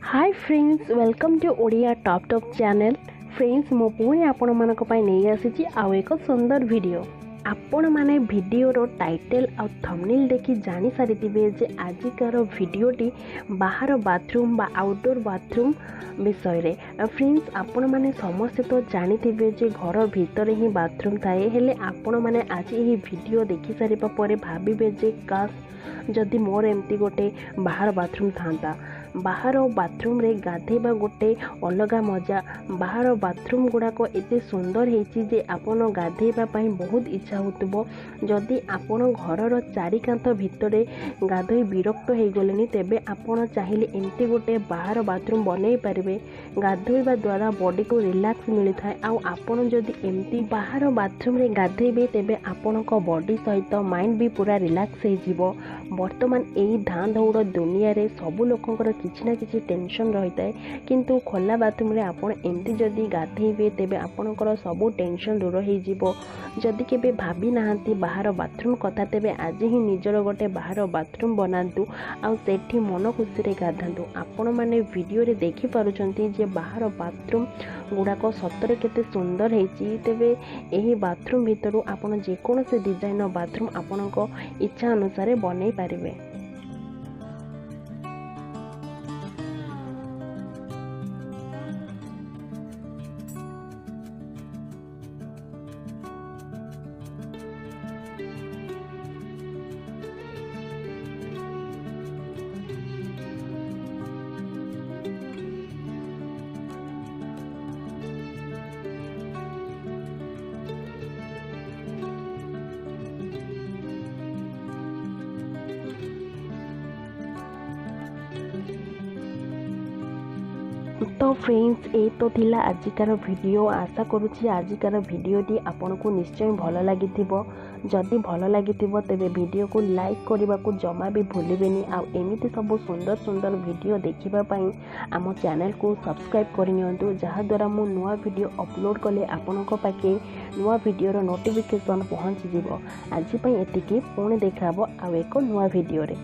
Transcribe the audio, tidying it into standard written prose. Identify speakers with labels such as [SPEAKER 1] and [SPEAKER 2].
[SPEAKER 1] Hi friends, welcome to Odia top top channel. Friends, मो पुणी आपण मानक पई नै आसीची आउ एक सुंदर वीडियो। आपण माने वीडियोर टाइटल आ थंबनेल देखि जानि सारिथिबे जे आजिकार वीडियोटी बाहर बाथरूम बा आउटडोर बाथरूम विषय रे। फ्रेंड्स, आपण माने समस्त तो जानिथिबे जे घर भीतर ही बाथरूम थाए, हेले आपण माने आज एही वीडियो देखि सारिबा परे भाबिबे जे काश जदि मोर एमती गोटे बाहर बाथरूम थांता। बाहर बाथरूम रे गाधेबा गोटे अलग मजा। बाहर बाथरूम गुड़ाक एते सुंदर हेची जे आपण गाधेबा पई बहुत इच्छा होतबो। जदि आपण घरर चारि कांथ भितरे गाधोई विरक्त हो गलेनी तेबे आपण चाहिले एमती गोटे बाहर बाथरूम बनै पारिबे। गाधोइबा द्वारा बॉडी को रिलैक्स मिली थाए। आ आपण जदि एमती बाहर बाथरूम रे गाधेबे तेबे आपणक बॉडी सहित माइंड भी पूरा रिलैक्स हो जिवो। वर्तमान एई धां दौड़ दुनिया रे सब लोकंकर किछि ना किछि टेंशन रही थाए, किंतु खोला बाथरूम रे आपण एमती जदि गाधेबे तेबे आपणकर सब टेंशन दूर हो जिवो। जदि केबे भाबी नाहंती बाहर बाथरूम कथा तेबे आज ही निजर गोटे बाहर बाथरूम बनातु आ सेठी मन खुशी रे गाधंतु। आपण माने वीडियो रे देखि पारुचंती जे बाहर बाथरूम गुड़ाक सतरे केते सुंदर हेची। तेबे एही बाथरूम भितरु आपण जे कोनोसे डिजाइन बाथरूम आपणक इच्छा अनुसार बनै पारिबे। तो फ्रेंड्स, ये तो थिला आजिकार वीडियो। आशा करुच्ची आजिकार वीडियोटी आपन को निश्चय भल लगी। जदि भल लगी तेबे वीडियो को लाइक करने को जमा भी भूलें। आ एमती सब सुंदर सुंदर वीडियो देखिए आम चैनल को सब्सक्राइब करनी, जहाद्वारा मु नुआ वीडियो अपलोड कले आपण पाखे नुआ वीडियोर नोटिफिकेशन पहुँची। आज एतिकी पुणी देखा आउ एक नुआ वीडियो रे।